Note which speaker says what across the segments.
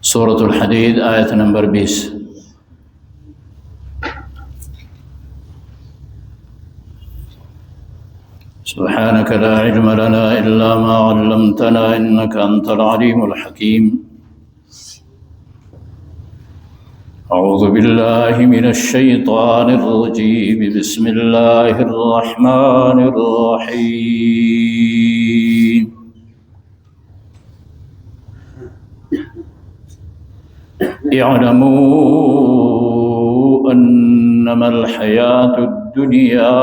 Speaker 1: سورة الحدید آیت نمبر 20۔ سبحانك لا علم لنا إلا ما علمتنا إنك أنت العليم الحكيم۔ أعوذ بالله من الشيطان الرجيم، بسم الله الرحمن الرحيم۔ اعلموا أنما الحياة الدنيا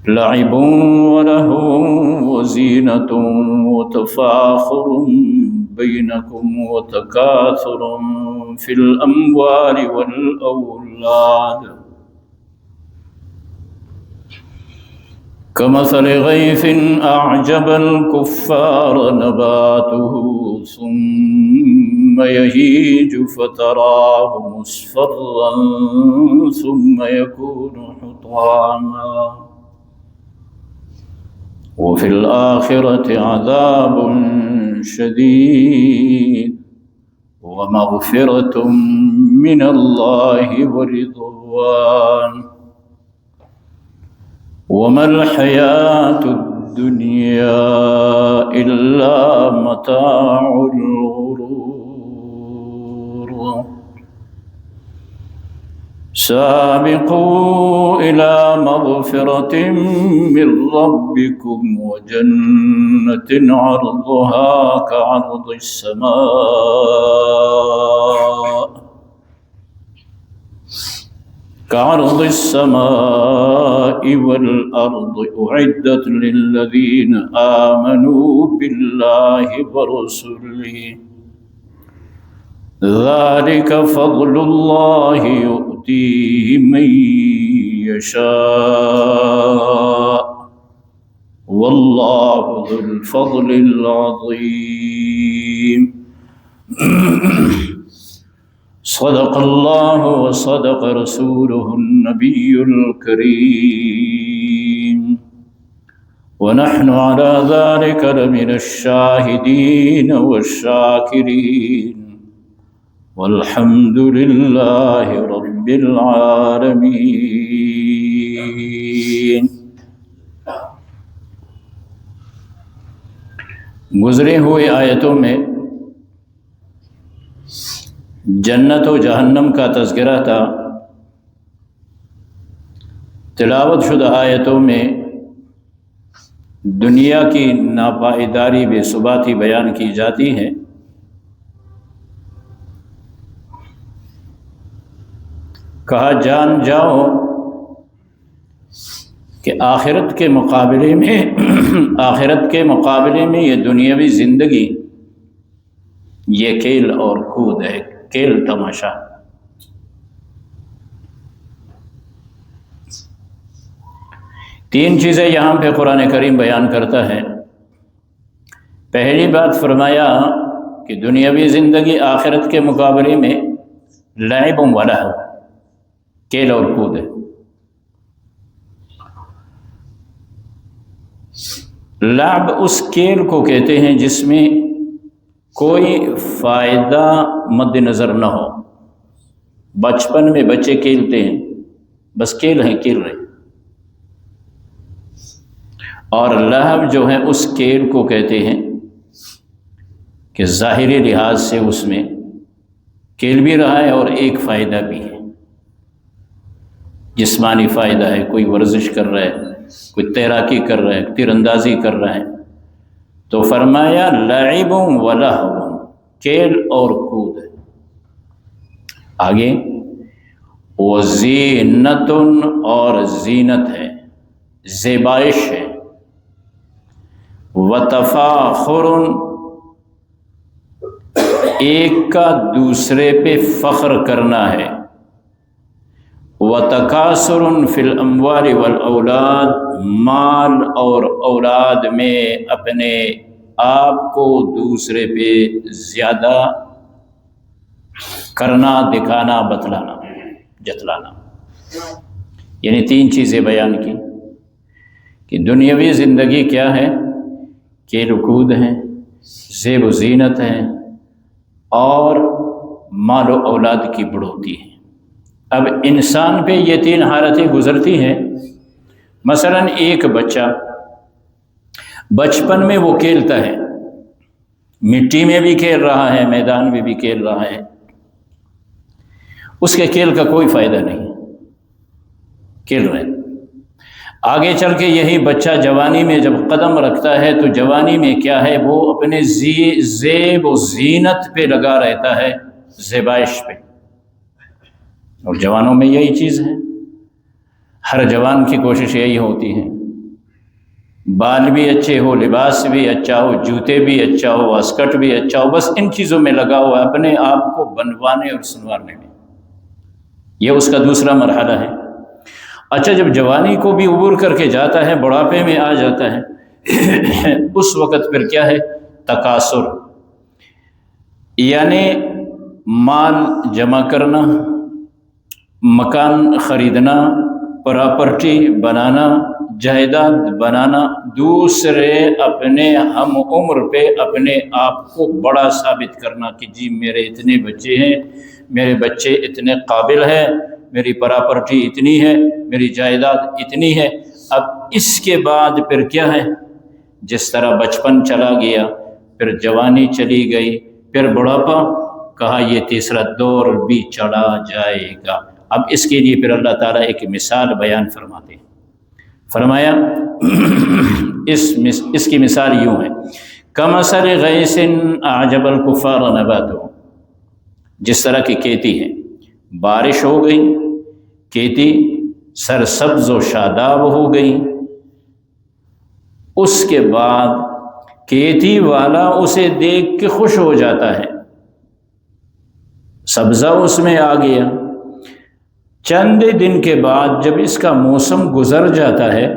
Speaker 1: لعب ولهو وزينة وتفاخر بينكم وتكاثر في الأموال والأولاد، كمثل غيث أعجب الكفار نباته ثم يهيج فتراه مصفرا ثم يكون حطاما، وفي الآخرة عذاب شديد ومغفرة من الله ورضوان، وما الحياة الدنيا إلا متاع الغرور۔ سابقوا إلى مغفرة من ربكم وجنة عرضها كعرض السماء والأرض، أعدت للذين آمنوا بالله ورسله، ذلك فضل الله يؤتيه من يشاء والله ذو الفضل العظيم۔ صدق الله وصدق رسوله النبي الكريم، ونحن على ذلك لمن الشاهدين والشاكرين، والحمد لله رب العالمين۔ گزرے ہوئے آیتوں میں جنت و جہنم کا تذکرہ تھا، تلاوت شدہ آیتوں میں دنیا کی ناپائیداری بے ثباتی بیان کی جاتی ہے۔ کہا جان جاؤ کہ آخرت کے مقابلے میں یہ دنیاوی زندگی یہ کھیل اور کود ہے، کھیل تماشا۔ تین چیزیں یہاں پہ قرآن کریم بیان کرتا ہے۔ پہلی بات فرمایا کہ دنیاوی زندگی آخرت کے مقابلے میں لعب و لہو، کھیل اور کود ہے۔ لعب اس کھیل کو کہتے ہیں جس میں کوئی فائدہ مد نظر نہ ہو۔ بچپن میں بچے کھیلتے ہیں، بس کھیل رہے۔ اور لہو جو ہے اس کھیل کو کہتے ہیں کہ ظاہری لحاظ سے اس میں کھیل بھی رہا ہے اور ایک فائدہ بھی ہے، جسمانی فائدہ ہے، کوئی ورزش کر رہا ہے، کوئی تیراکی کر رہا ہے، تیر اندازی کر رہا ہے۔ تو فرمایا لعب و لہو، کھیل اور کود ہے۔ آگے وزینت، اور زینت ہے، زیبائش ہے۔ وتفاخر، ایک کا دوسرے پہ فخر کرنا ہے۔ وتکاثر فی الاموال والاولاد، مال اور اولاد میں اپنے آپ کو دوسرے پہ زیادہ کرنا، دکھانا، بتلانا، جتلانا۔ یعنی تین چیزیں بیان کی کہ دنیاوی زندگی کیا ہے کھیل کود ہیں، زیب و زینت ہیں، اور مال و اولاد کی بڑھوتی ہے۔ اب انسان پہ یہ تین حالتیں گزرتی ہیں۔ مثلا ایک بچہ بچپن میں وہ کھیلتا ہے، مٹی میں بھی کھیل رہا ہے، میدان میں بھی کھیل رہا ہے، اس کے کھیل کا کوئی فائدہ نہیں، کھیل رہے۔ آگے چل کے یہی بچہ جوانی میں جب قدم رکھتا ہے تو جوانی میں کیا ہے، وہ اپنے زیب و زینت پہ لگا رہتا ہے، زیبائش پہ۔ اور جوانوں میں یہی چیز ہے، ہر جوان کی کوشش یہی ہوتی ہے، بال بھی اچھے ہو، لباس بھی اچھا ہو، جوتے بھی اچھا ہو، اسکرٹ بھی اچھا ہو، بس ان چیزوں میں لگا ہوا ہے اپنے آپ کو بنوانے اور سنوارنے میں۔ یہ اس کا دوسرا مرحلہ ہے۔ اچھا، جب جوانی کو بھی عبور کر کے جاتا ہے، بڑھاپے میں آ جاتا ہے، اس وقت پھر کیا ہے، تکاثر، یعنی مال جمع کرنا، مکان خریدنا، پراپرٹی بنانا، جائیداد بنانا، دوسرے اپنے ہم عمر پہ اپنے آپ کو بڑا ثابت کرنا کہ جی میرے اتنے بچے ہیں، میرے بچے اتنے قابل ہیں، میری پراپرٹی اتنی ہے، میری جائیداد اتنی ہے۔ اب اس کے بعد پھر کیا ہے، جس طرح بچپن چلا گیا، پھر جوانی چلی گئی، پھر بڑھاپا، کہا یہ تیسرا دور بھی چلا جائے گا۔ اب اس کے لیے پھر اللہ تعالیٰ ایک مثال بیان فرماتے ہیں۔ فرمایا اس کی مثال یوں ہے، کمثل غیث اعجب الکفار نباتہ، جس طرح کی کھیتی ہے، بارش ہو گئی، کھیتی سرسبز و شاداب ہو گئی، اس کے بعد کھیتی والا اسے دیکھ کے خوش ہو جاتا ہے، سبزہ اس میں آ گیا۔ چند دن کے بعد جب اس کا موسم گزر جاتا ہے،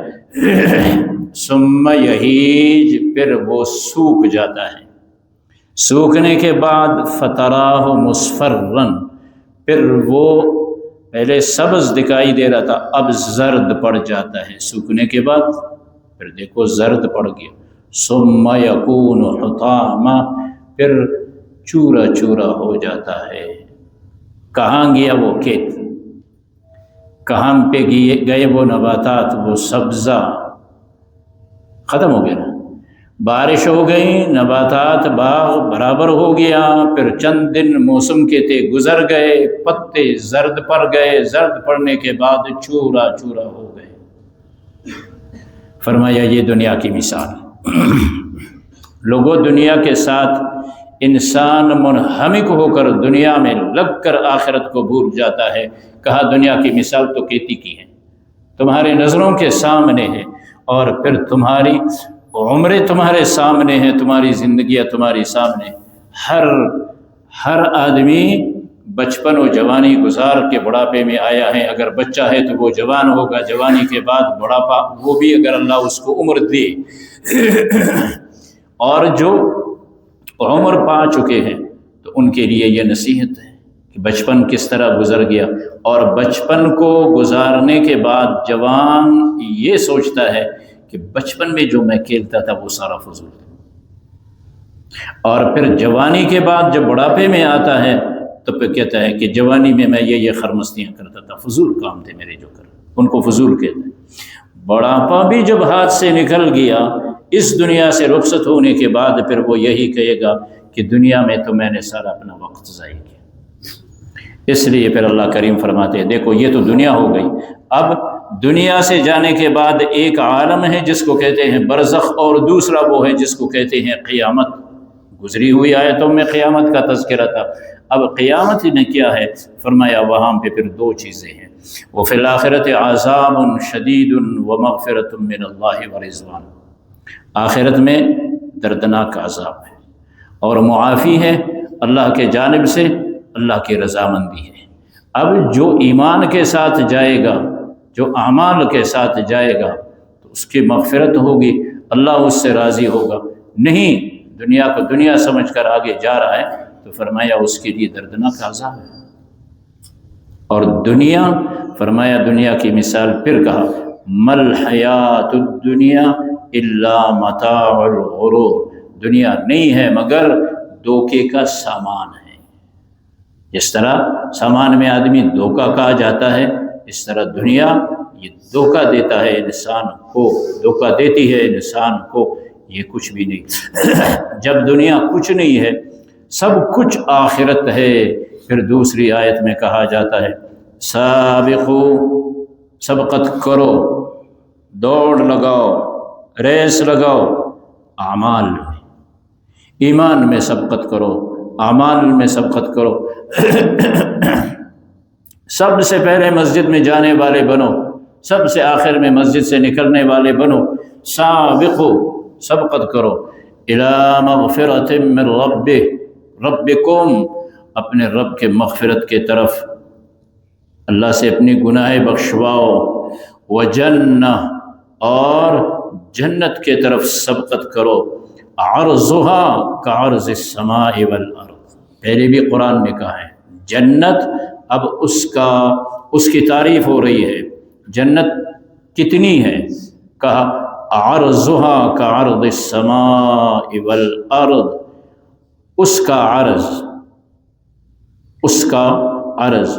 Speaker 1: ثم یہیج، پھر وہ سوکھ جاتا ہے، سوکھنے کے بعد فتراہ مصفرا، پھر وہ پہلے سبز دکھائی دے رہا تھا، اب زرد پڑ جاتا ہے، سوکھنے کے بعد پھر دیکھو زرد پڑ گیا، ثم یکون حطاما، پھر چورا چورا ہو جاتا ہے۔ کہاں گیا وہ کھیت، کہاں پہ گئے وہ نباتات، وہ سبزہ، ختم ہو گیا نا۔ بارش ہو گئی، نباتات باغ برابر ہو گیا، پھر چند دن موسم کے تھے گزر گئے، پتے زرد پڑ گئے، زرد پڑنے کے بعد چورا چورا ہو گئے۔ فرمایا یہ دنیا کی مثال۔ لوگوں، دنیا کے ساتھ انسان منہمک ہو کر دنیا میں لگ کر آخرت کو بھول جاتا ہے۔ کہا دنیا کی مثال تو کھیتی کی ہے، تمہارے نظروں کے سامنے ہے، اور پھر تمہاری عمریں تمہارے سامنے ہیں، تمہاری زندگیاں تمہاری سامنے۔ ہر آدمی بچپن و جوانی گزار کے بڑھاپے میں آیا ہے۔ اگر بچہ ہے تو وہ جوان ہوگا، جوانی کے بعد بڑھاپا، وہ بھی اگر اللہ اس کو عمر دے۔ اور جو عمر پا چکے ہیں تو ان کے لیے یہ نصیحت ہے کہ بچپن کس طرح گزر گیا، اور بچپن کو گزارنے کے بعد جوان یہ سوچتا ہے کہ بچپن میں جو میں کھیلتا تھا وہ سارا فضول تھا، اور پھر جوانی کے بعد جب بڑھاپے میں آتا ہے تو پھر کہتا ہے کہ جوانی میں میں یہ خرمستیاں کرتا تھا، فضول کام تھے میرے جو کر، ان کو فضول کہتے ہیں۔ بڑھاپا بھی جب ہاتھ سے نکل گیا، اس دنیا سے رخصت ہونے کے بعد پھر وہ یہی کہے گا کہ دنیا میں تو میں نے سارا اپنا وقت ضائع کیا۔ اس لیے پھر اللہ کریم فرماتے ہیں دیکھو یہ تو دنیا ہو گئی، اب دنیا سے جانے کے بعد ایک عالم ہے جس کو کہتے ہیں برزخ، اور دوسرا وہ ہے جس کو کہتے ہیں قیامت۔ گزری ہوئی آیتوں میں قیامت کا تذکرہ تھا، اب قیامت نے کیا ہے، فرمایا وہاں پہ پھر دو چیزیں ہیں، وفی الآخرۃ عذاب شدید ومغفرۃ من اللہ ورضوان، آخرت میں دردناک عذاب ہے اور معافی ہے اللہ کے جانب سے، اللہ کی رضامندی ہے۔ اب جو ایمان کے ساتھ جائے گا، جو اعمال کے ساتھ جائے گا تو اس کی مغفرت ہوگی، اللہ اس سے راضی ہوگا۔ نہیں دنیا کو دنیا سمجھ کر آگے جا رہا ہے تو فرمایا اس کے لیے دردناک عذاب ہے۔ اور دنیا، فرمایا دنیا کی مثال پھر کہا مل حیات الدنیا الا متاع الغرور، دنیا نہیں ہے مگر دھوکے کا سامان ہے۔ جس طرح سامان میں آدمی دھوکہ کہا جاتا ہے، اس طرح دنیا یہ دھوکہ دیتا ہے انسان کو، دھوکہ دیتی ہے انسان کو، یہ کچھ بھی نہیں۔ جب دنیا کچھ نہیں ہے، سب کچھ آخرت ہے، پھر دوسری آیت میں کہا جاتا ہے سابقو، سبقت کرو، دوڑ لگاؤ، ریس لگاؤ اعمال میں، ایمان میں سبقت کرو، اعمال میں سبقت کرو۔ سب سے پہلے مسجد میں جانے والے بنو، سب سے آخر میں مسجد سے نکلنے والے بنو۔ سابقو، سبقت کرو، الی مغفرۃ من ربکم، اپنے رب کے مغفرت کے طرف، اللہ سے اپنی گناہ بخشواؤ، وجنہ، اور جنت کے طرف سبقت کرو، عرضها کعرض السماء والارض، پہلے بھی قرآن میں کہا ہے جنت، اب اس کی تعریف ہو رہی ہے، جنت کتنی ہے، کہا عرضها کعرض السماء والارض، اس کا عرض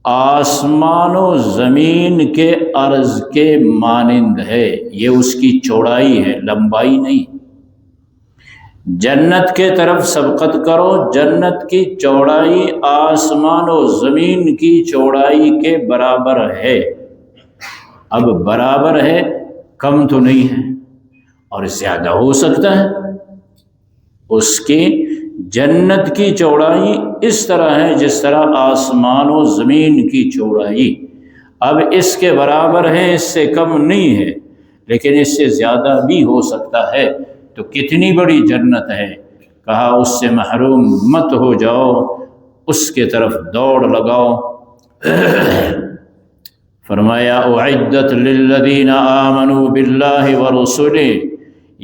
Speaker 1: آسمان و زمین کے عرض کے مانند ہے، یہ اس کی چوڑائی ہے، لمبائی نہیں۔ جنت کے طرف سبقت کرو، جنت کی چوڑائی آسمان و زمین کی چوڑائی کے برابر ہے، اب برابر ہے، کم تو نہیں ہے، اور زیادہ ہو سکتا ہے۔ اس کی جنت کی چوڑائی اس طرح ہے جس طرح آسمان و زمین کی چوڑائی، اب اس کے برابر ہے، اس سے کم نہیں ہے، لیکن اس سے زیادہ بھی ہو سکتا ہے۔ تو کتنی بڑی جنت ہے، کہا اس سے محروم مت ہو جاؤ، اس کے طرف دوڑ لگاؤ۔ فرمایا اعدت للذین آمنوا باللہ ورسلہ،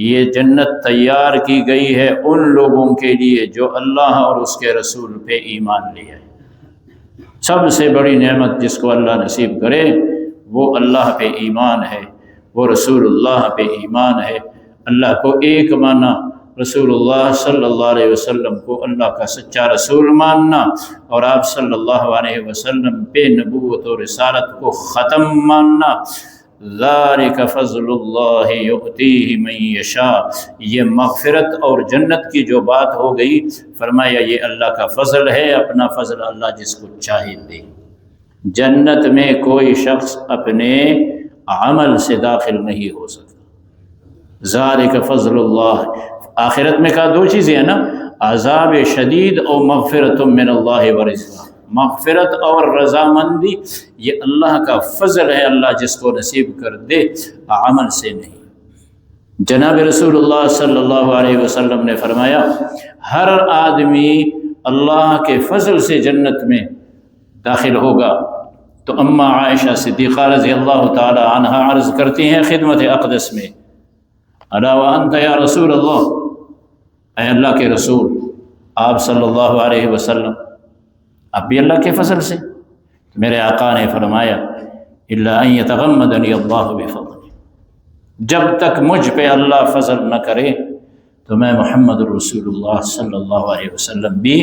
Speaker 1: یہ جنت تیار کی گئی ہے ان لوگوں کے لیے جو اللہ اور اس کے رسول پہ ایمان لے آئے۔ سب سے بڑی نعمت جس کو اللہ نصیب کرے وہ اللہ پہ ایمان ہے، وہ رسول اللہ پہ ایمان ہے، اللہ کو ایک ماننا، رسول اللہ صلی اللہ علیہ وسلم کو اللہ کا سچا رسول ماننا، اور آپ صلی اللہ علیہ وسلم پہ نبوت اور رسالت کو ختم ماننا۔ ذالک فضل اللہ یؤتیہ من یشاء، یہ مغفرت اور جنت کی جو بات ہو گئی، فرمایا یہ اللہ کا فضل ہے، اپنا فضل اللہ جس کو چاہے دے۔ جنت میں کوئی شخص اپنے عمل سے داخل نہیں ہو سکتا۔ ذالک فضل اللہ، آخرت میں کہا دو چیزیں ہیں نا، عذاب شدید اور مغفرت من اللہ ورضوان، مغفرت اور رضامندی، یہ اللہ کا فضل ہے، اللہ جس کو نصیب کر دے، عمل سے نہیں۔ جناب رسول اللہ صلی اللہ علیہ وسلم نے فرمایا ہر آدمی اللہ کے فضل سے جنت میں داخل ہوگا۔ تو اما عائشہ صدیقہ رضی اللہ تعالی عنہا عرض کرتی ہیں خدمت اقدس میں، الا وانت یا رسول اللہ، اے اللہ کے رسول، آپ صلی اللہ علیہ وسلم، اب بھی اللہ کے فضل سے؟ تو میرے آقا نے فرمایا الا ان یتغمدنی اللہ بفضل، جب تک مجھ پہ اللہ فضل نہ کرے تو میں محمد رسول اللہ صلی اللہ علیہ وسلم بھی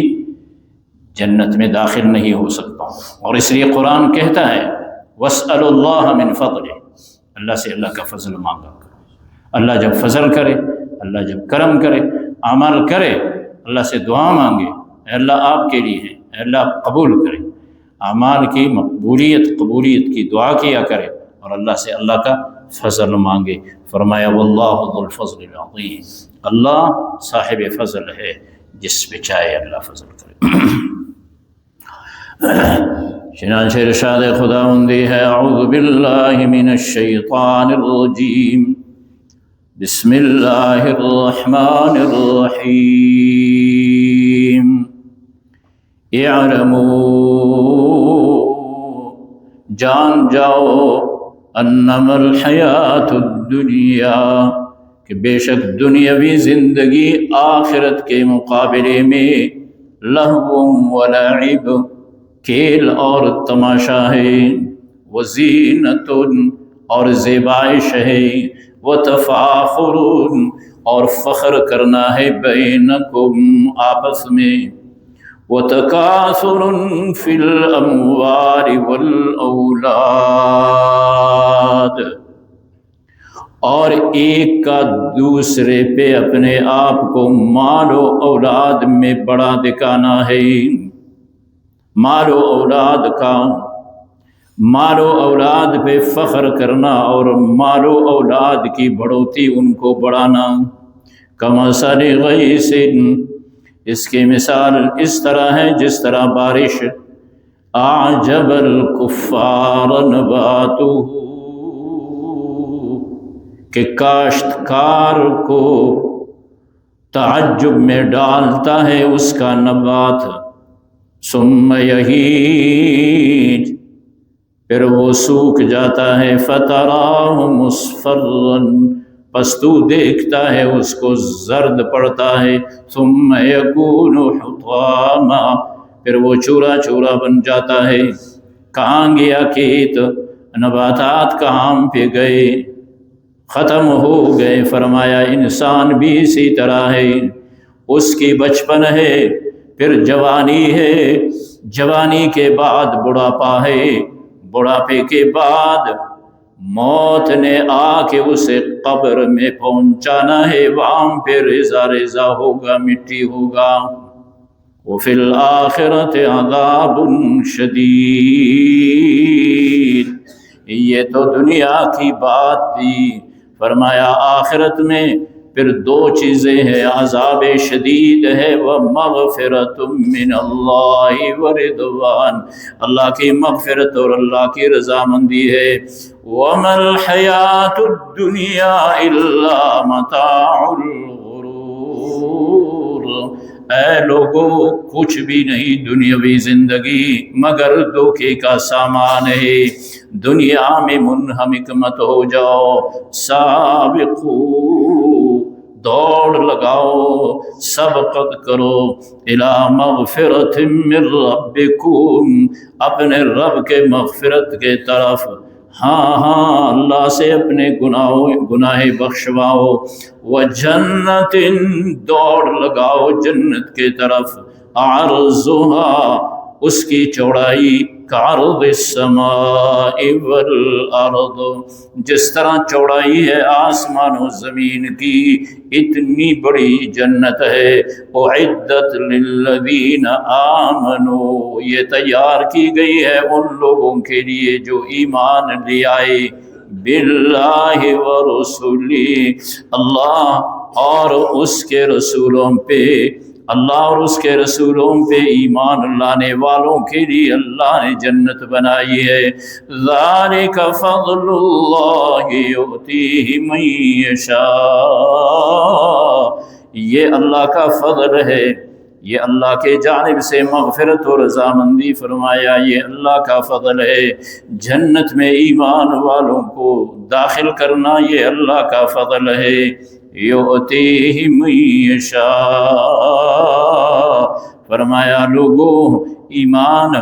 Speaker 1: جنت میں داخل نہیں ہو سکتا ہوں۔ اور اس لیے قرآن کہتا ہے واسألوا اللہ من فضلہ، اللہ سے اللہ کا فضل مانگا کرو۔ اللہ جب فضل کرے، اللہ جب کرم کرے، عمل کرے، اللہ سے دعا مانگے، اے اللہ آپ کے لیے ہے، اے اللہ قبول کرے، اعمال کی قبولیت کی دعا کیا کرے، اور اللہ سے اللہ کا فضل مانگے۔ فرمایا واللہ ذو الفضل العظیم، اللہ صاحب فضل ہے، جس پہ چاہے اللہ فضل کرے۔ چنانچہ ارشاد خداوندی ہے اعوذ باللہ من الشیطان الرجیم، بسم اللہ الرحمن الرحیم، اعلموا، جان جاؤ، انما الحیات الدنیا، کہ بے شک دنیاوی زندگی آخرت کے مقابلے میں لہو و لعب، کھیل اور تماشا ہے، وزینت اور زیبائش ہے، وتفاخرون اور فخر کرنا ہے بینکم آپس میں، وتکاثر فی الاموال والاولاد اور ایک کا دوسرے پہ اپنے آپ کو مال و اولاد میں بڑا دکھانا ہے، مال و اولاد کا، مال و اولاد پہ فخر کرنا اور مال و اولاد کی بڑھوتی ان کو بڑھانا۔ کمثل غیث، اس کی مثال اس طرح ہے جس طرح بارش، اعجب الکفار نباتہ، کہ کاشتکار کو تعجب میں ڈالتا ہے اس کا نبات، ثم یہیج، پھر وہ سوکھ جاتا ہے، فتراہ مصفرا، پس تو دیکھتا ہے اس کو زرد پڑتا ہے، ثم یکون حطاما، پھر وہ چورا چورا بن جاتا ہے۔ کہاں گیا کھیت، نباتات کہاں پہ گئے، ختم ہو گئے۔ فرمایا انسان بھی اسی طرح ہے، اس کی بچپن ہے، پھر جوانی ہے، جوانی کے بعد بڑھاپا ہے، بڑھاپے کے بعد موت نے آ کے اسے قبر میں پہنچانا ہے، وہاں پہ ریزہ ریزہ ہوگا، مٹی ہوگا۔ وفی الآخرۃ عذاب شدید، یہ تو دنیا کی بات تھی، فرمایا آخرت میں پھر دو چیزیں ہیں، عذاب شدید ہے، ومغفرۃ من اللہ ورضوان، اللہ کی مغفرت اور اللہ کی رضامندی ہے۔ وما الحیاۃ الدنیا الا متاع الغرور، اے لوگو کچھ بھی نہیں دنیاوی زندگی مگر دھوکے کا سامان ہے، دنیا میں منہمک مت ہو جاؤ، سابقو، دوڑ لگاؤ، سبقت کرو، الی مغفرۃ من ربکم، اپنے رب کے مغفرت کے طرف، ہاں ہاں اللہ سے اپنے گناہ بخشواؤ، وجنت، دوڑ لگاؤ جنت کے طرف، عرضها، اس کی چوڑائی، کعرض السماء والارض، جس طرح چوڑائی ہے آسمان و زمین کی اتنی بڑی جنت ہے، اعدت للذین آمنوا، یہ تیار کی گئی ہے ان لوگوں کے لیے جو ایمان لے آئے، باللہ ورسولہ، اللہ اور اس کے رسولوں پہ، اللہ اور اس کے رسولوں پہ ایمان لانے والوں کے لیے اللہ نے جنت بنائی ہے۔ ذالک فضل اللہ یؤتیہ من یشاء، یہ اللہ کا فضل ہے، یہ اللہ کے جانب سے مغفرت اور رضامندی، فرمایا یہ اللہ کا فضل ہے، جنت میں ایمان والوں کو داخل کرنا یہ اللہ کا فضل ہے، یؤتیہ من یشاء، فرمایا لوگوں ایمان،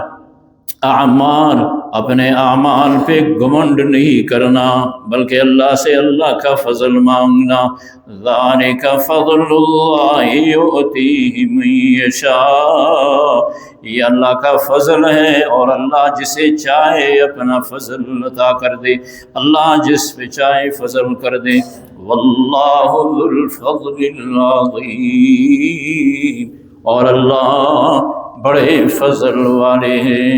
Speaker 1: اعمال، اپنے اعمال پہ گھمنڈ نہیں کرنا بلکہ اللہ سے اللہ کا فضل مانگنا۔ ذالک فضل اللہ یؤتیہ من یشاء، یہ اللہ کا فضل ہے اور اللہ جسے چاہے اپنا فضل عطا کر دے، اللہ جس پہ چاہے فضل کر دے۔ واللہ ذو الفضل العظیم، اور اللہ بڑے فضل والے ہیں۔